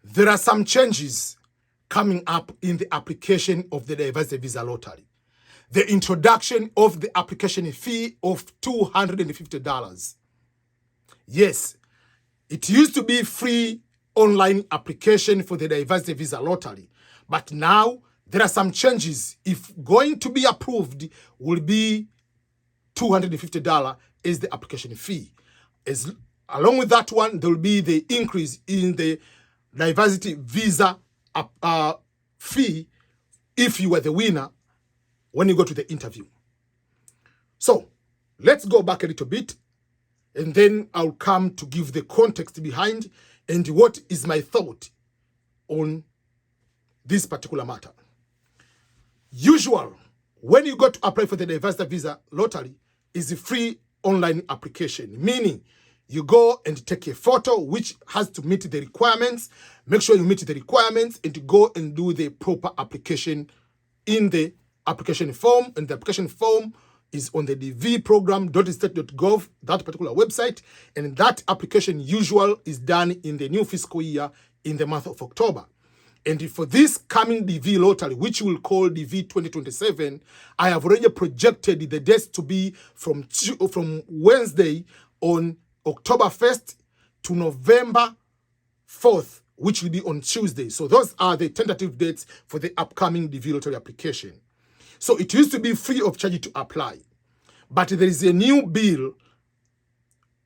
there are some changes coming up in the application of the Diversity Visa Lottery. The introduction of the application fee of $250. Yes, it used to be free online application for the Diversity Visa Lottery, but now there are some changes. If going to be approved, will be $250 is the application fee. Along with that one, there will be the increase in the Diversity Visa fee if you were the winner when you go to the interview. So let's go back a little bit, and then I'll come to give the context behind and what is my thought on this particular matter. Usual, when you go to apply for the Diversity Visa Lottery, is a free online application, meaning you go and take a photo which has to meet the requirements. Make sure you meet the requirements and to go and do the proper application in the application form. And the application form is on the dvprogram.state.gov, that particular website. And that application usual is done in the new fiscal year in the month of October. And for this coming DV lottery, which we'll call DV 2027, I have already projected the dates to be from Wednesday on October 1st to November 4th, which will be on Tuesday. So those are the tentative dates for the upcoming DV lottery application. So it used to be free of charge to apply. But there is a new bill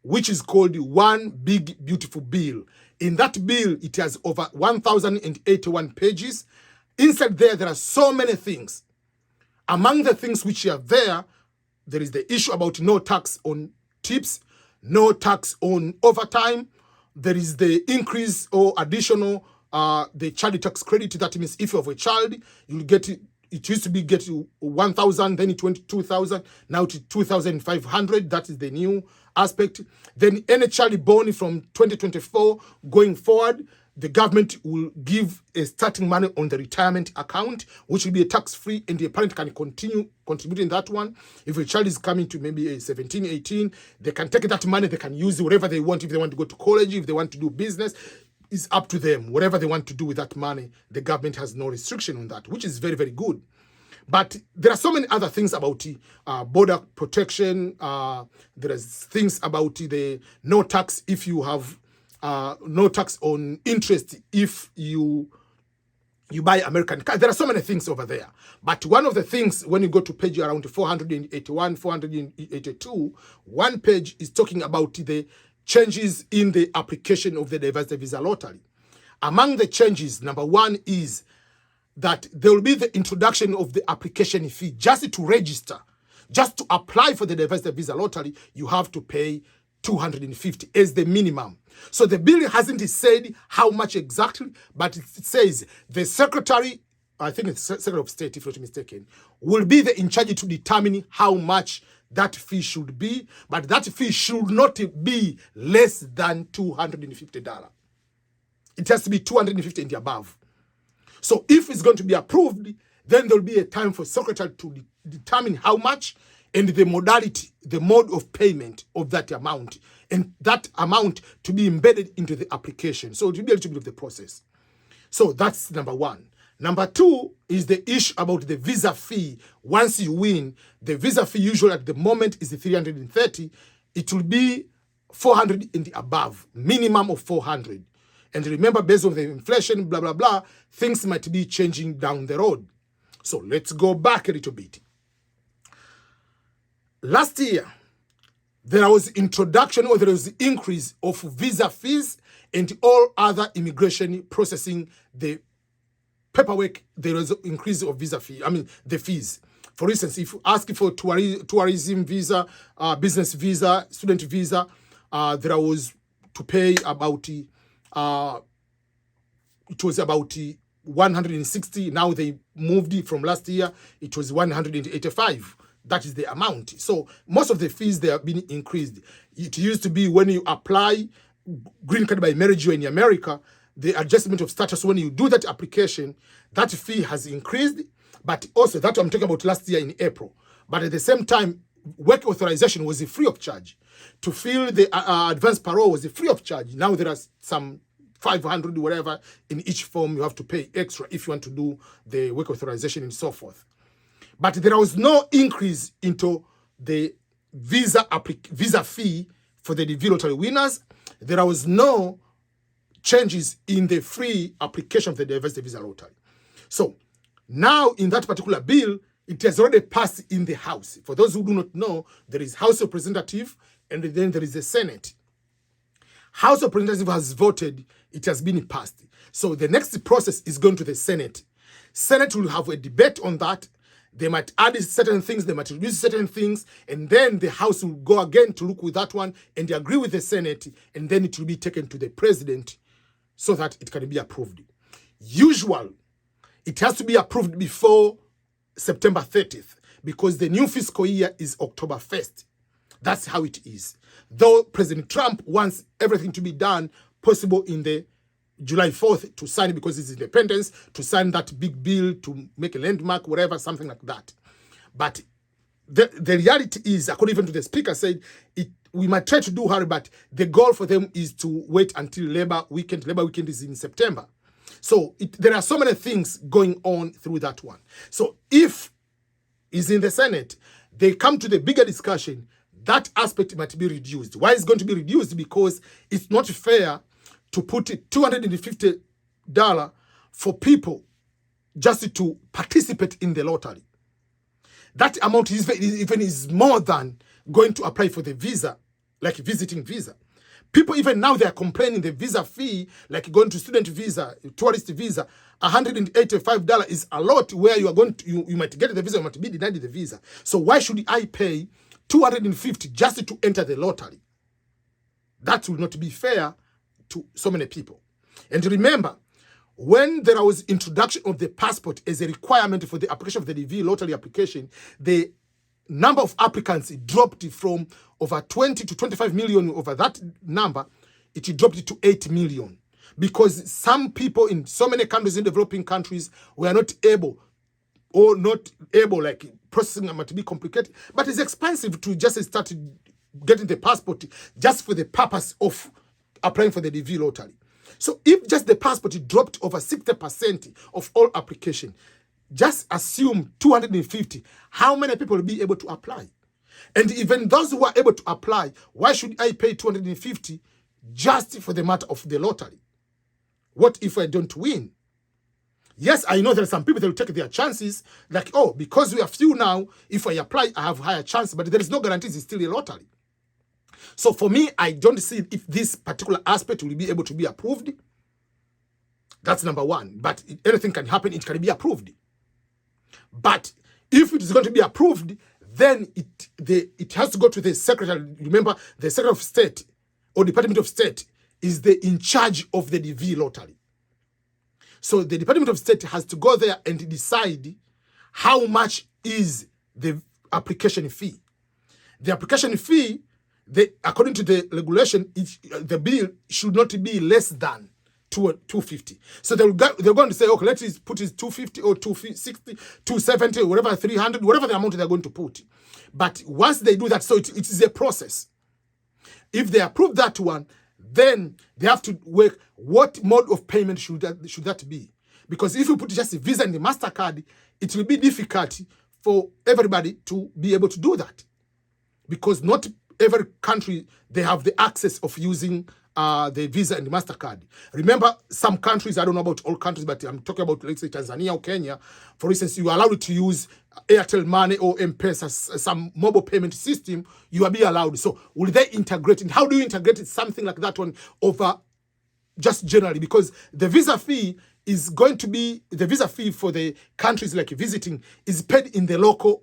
which is called One Big Beautiful Bill. In that bill, it has over 1,081 pages. Inside there are so many things. Among the things which are there is the issue about no tax on tips, no tax on overtime. There is the increase or additional, the child tax credit. That means if you have a child, you'll get it. It used to be get 1,000, then it went to 2,000, now to 2,500. That is the new aspect. Then any child born from 2024 going forward, the government will give a starting money on the retirement account, which will be a tax-free, and the parent can continue contributing that one. If a child is coming to maybe 17, 18, they can take that money, they can use it whatever they want. If they want to go to college, if they want to do business, it's up to them. Whatever they want to do with that money, the government has no restriction on that, which is very, very good. But there are so many other things about border protection. There are things about the no tax if you have no tax on interest if you buy American cars. There are so many things over there. But one of the things, when you go to page around 481, 482, one page is talking about the changes in the application of the Diversity Visa Lottery. Among the changes, number one is that there will be the introduction of the application fee. Just to register, just to apply for the Diversity Visa Lottery, you have to pay $250 as the minimum. So the bill hasn't said how much exactly, but it says the secretary, I think it's Secretary of State, if I'm not mistaken, will be the in charge to determine how much that fee should be, but that fee should not be less than $250. It has to be $250 and above. So if it's going to be approved, then there'll be a time for secretary to determine how much and the modality, the mode of payment of that amount, and that amount to be embedded into the application. So it will be a little bit of the process. So that's number one. Number two is the issue about the visa fee. Once you win, the visa fee usually at the moment is $330. It will be $400 and above, minimum of $400. And remember, based on the inflation, blah, blah, blah, things might be changing down the road. So let's go back a little bit. Last year, there was introduction or there was increase of visa fees and all other immigration processing, the paperwork, there was an increase of visa fee, the fees. For instance, if you ask for tourism visa, business visa, student visa, there was to pay about, it was about 160. Now they moved it from last year, it was 185. That is the amount. So most of the fees, they have been increased. It used to be when you apply green card by marriage in America, the adjustment of status, when you do that application, that fee has increased. But also, that I'm talking about last year in April. But at the same time, work authorization was free of charge. To fill the advance parole was free of charge. Now there are some $500, whatever. In each form, you have to pay extra if you want to do the work authorization and so forth. But there was no increase into the visa fee for the DV lottery winners. There was no changes in the free application of the diversity visa lottery. So now in that particular bill, it has already passed in the House. For those who do not know, there is House of Representatives and then there is the Senate. House of Representatives has voted, it has been passed. So the next process is going to the Senate. Senate will have a debate on that. They might add certain things, they might reduce certain things, and then the House will go again to look with that one and they agree with the Senate, and then it will be taken to the President so that it can be approved. Usual, it has to be approved before September 30th because the new fiscal year is October 1st. That's how it is. Though President Trump wants everything to be done possible in the July 4th to sign because it's independence, to sign that big bill, to make a landmark, whatever, something like that. But the reality is, according even to the speaker said, we might try to do hurry, but the goal for them is to wait until Labor weekend. Labor weekend is in September. So there are so many things going on through that one. So if it's in the Senate, they come to the bigger discussion, that aspect might be reduced. Why is it going to be reduced? Because it's not fair to put $250 for people just to participate in the lottery. That amount is even more than going to apply for the visa, like visiting visa. People even now, they are complaining the visa fee, like going to student visa, tourist visa, $185 is a lot where you are going to, you might get the visa, you might be denied the visa. So why should I pay $250 just to enter the lottery? That will not be fair to so many people. And remember, when there was introduction of the passport as a requirement for the application of the DV lottery application, the number of applicants dropped from over 20 to 25 million. Over that number, it dropped to 8 million because some people in so many countries, in developing countries, were not able, like processing might be complicated, but it's expensive to just start getting the passport just for the purpose of applying for the DV lottery. So if just the passport dropped over 60% of all application, just assume 250, how many people will be able to apply? And even those who are able to apply, why should I pay 250 just for the matter of the lottery? What if I don't win? Yes, I know there are some people that will take their chances, like, oh, because we are few now, if I apply, I have higher chance, but there is no guarantees it's still a lottery. So for me, I don't see if this particular aspect will be able to be approved. That's number one. But anything can happen, it can be approved. But if it is going to be approved, then it has to go to the Secretary. Remember, the Secretary of State or Department of State is in charge of the DV lottery. So the Department of State has to go there and decide how much is the application fee. The application fee, according to the regulation, the bill should not be less than $250. So they're going to say, okay, let's put it $250 or $260, $270, whatever, $300, whatever the amount they're going to put. But once they do that, so it is a process. If they approve that one, then they have to work what mode of payment should that be. Because if you put just a Visa and the MasterCard, it will be difficult for everybody to be able to do that. Because not every country, they have the access of using the Visa and the MasterCard. Remember, some countries, I don't know about all countries, but I'm talking about, let's say, Tanzania or Kenya, for instance, you are allowed to use Airtel Money or M-Pesa, some mobile payment system, you are being allowed. So will they integrate? And how do you integrate something like that one over just generally? Because the visa fee is going to be, the visa fee for the countries like visiting is paid in the local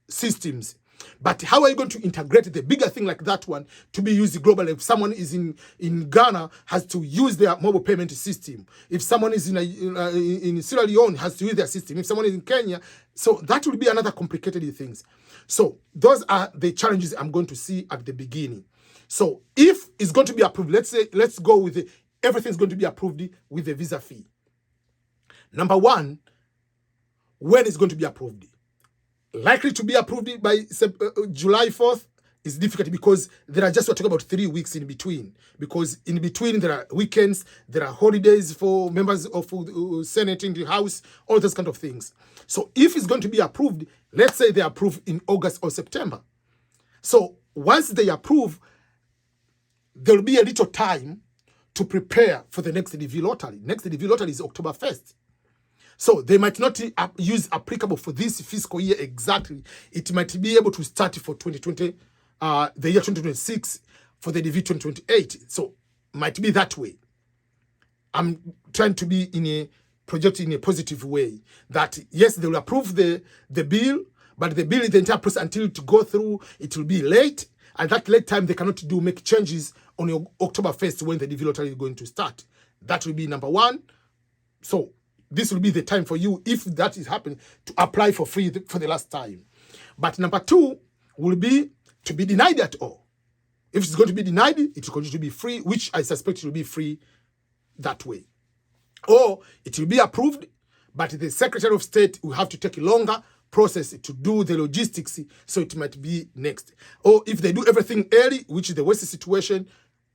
systems. But how are you going to integrate the bigger thing like that one to be used globally? If someone is in Ghana, has to use their mobile payment system. If someone is in Sierra Leone, has to use their system. If someone is in Kenya, so that will be another complicated things. So those are the challenges I'm going to see at the beginning. So if it's going to be approved, let's go with everything's going to be approved with the visa fee. Number one, when it's going to be approved? Likely to be approved by July 4th is difficult because we're talking about 3 weeks in between. Because in between there are weekends, there are holidays for members of Senate in the House, all those kind of things. So if it's going to be approved, let's say they approve in August or September. So once they approve, there will be a little time to prepare for the next DV lottery. Next DV lottery is October 1st. So they might not use applicable for this fiscal year exactly. It might be able to start for 2020, the year 2026 for the DV 2028. So might be that way. I'm trying to be projecting in a positive way that yes, they will approve the bill, but the bill is the entire process until it go through, it will be late. At that late time, they cannot make changes on October 1st when the DV lottery is going to start. That will be number one. So this will be the time for you, if that is happening, to apply for free for the last time. But number two will be to be denied at all. If it's going to be denied, it will continue to be free, which I suspect it will be free that way. Or it will be approved, but the Secretary of State will have to take a longer process to do the logistics, so it might be next. Or if they do everything early, which is the worst situation,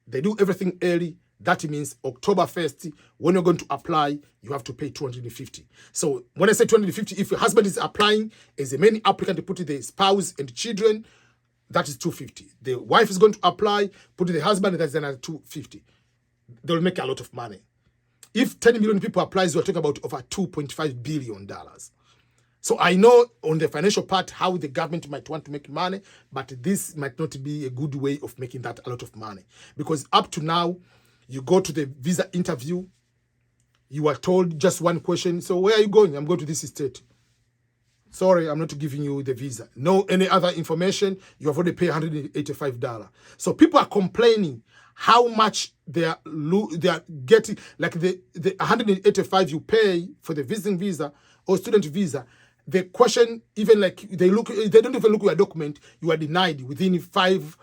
they do everything early, that means October 1st, when you're going to apply, you have to pay $250. So when I say $250, if your husband is applying as a main applicant to put the spouse and children, that is $250. The wife is going to apply, put the husband, that's another $250. They'll make a lot of money. If 10 million people applies, we're talking about over $2.5 billion. So I know on the financial part how the government might want to make money, but this might not be a good way of making that a lot of money. Because up to now, you go to the visa interview, you are told just one question. So where are you going? I'm going to this state. Sorry, I'm not giving you the visa. No any other information. You have already paid $185. So people are complaining how much they are getting, like the $185 you pay for the visiting visa or student visa. The question, even like they don't even look at your document, you are denied within 5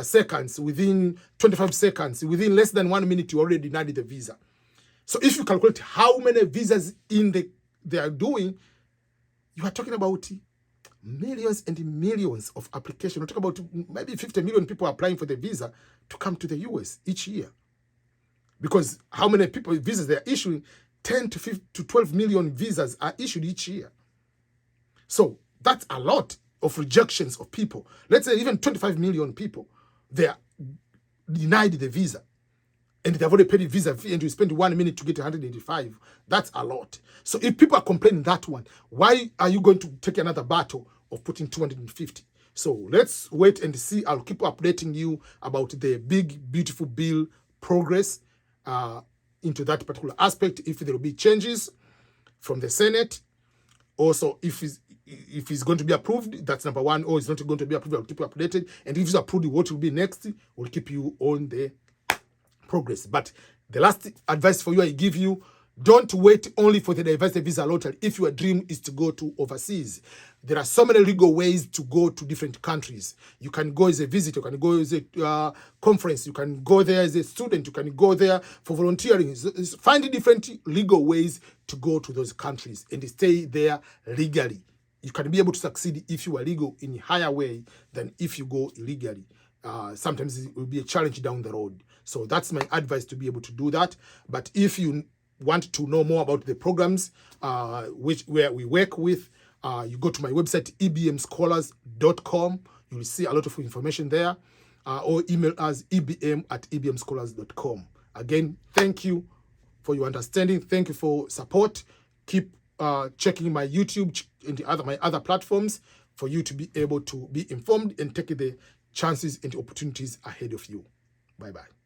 seconds, within 25 seconds, within less than 1 minute, you already denied the visa. So if you calculate how many visas they are doing, you are talking about millions and millions of applications. We're talking about maybe 50 million people applying for the visa to come to the US each year. Because how many people visas they are issuing? 10 to 12 million visas are issued each year. So that's a lot of rejections of people. Let's say even 25 million people, they are denied the visa. And they've already paid the visa fee, and you spend 1 minute to get 185. That's a lot. So if people are complaining that one, why are you going to take another battle of putting 250? So let's wait and see. I'll keep updating you about the big, beautiful bill progress into that particular aspect, if there will be changes from the Senate. Also, if it's going to be approved, that's number one. Or it's not going to be approved, I'll keep you updated. And if it's approved, what will be next, we'll keep you on the progress. But the last advice for you I give you, don't wait only for the diversity visa lottery. If your dream is to go to overseas, there are so many legal ways to go to different countries. You can go as a visitor, you can go as a conference, you can go there as a student, you can go there for volunteering. Find different legal ways to go to those countries and stay there legally. You can be able to succeed if you are legal in a higher way than if you go illegally. Sometimes it will be a challenge down the road. So that's my advice, to be able to do that. But if you want to know more about the programs where we work with, you go to my website, ebmscholars.com. You will see a lot of information there. Or email us ebm@ebmscholars.com. Again, thank you for your understanding. Thank you for support. Keep checking my YouTube and my other platforms for you to be able to be informed and take the chances and opportunities ahead of you. Bye-bye.